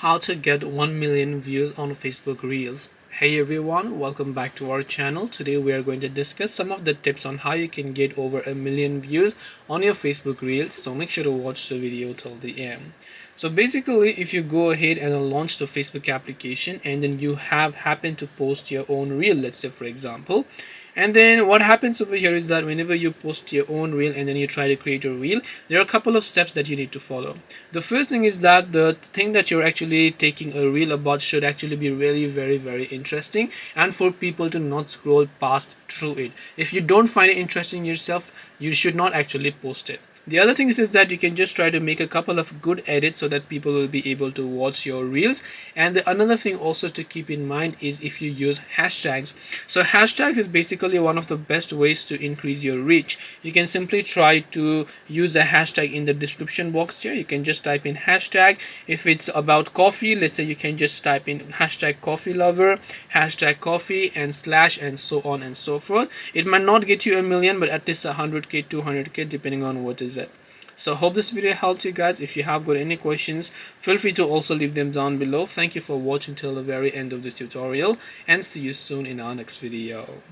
How to get 1 million views on Facebook Reels. Hey everyone, welcome back to our channel. Today we are going to discuss some of the tips on how you can get over 1 million views on your Facebook Reels. So make sure to watch the video till the end. So basically, if you go ahead and launch the Facebook application and then you have happened to post your own reel, let's say for example, and then what happens over here is that whenever you post your own reel and then you try to create a reel, there are a couple of steps that you need to follow. The first thing is that the thing that you're actually taking a reel about should actually be really very interesting and for people to not scroll past through it. If you don't find it interesting yourself, you should not actually post it. The other thing is that you can just try to make a couple of good edits so that people will be able to watch your reels. And another thing also to keep in mind is if you use hashtags. So hashtags is basically one of the best ways to increase your reach. You can simply try to use a hashtag in the description box here. You can just type in hashtag. If it's about coffee, let's say you can just type in hashtag coffee lover, hashtag coffee and slash and so on and so forth. It might not get you 1 million, but at least 100k, 200k depending on what is it. So hope this video helped you guys. If you have got any questions, feel free to also leave them down below. Thank you for watching till the very end of this tutorial and see you soon in our next video.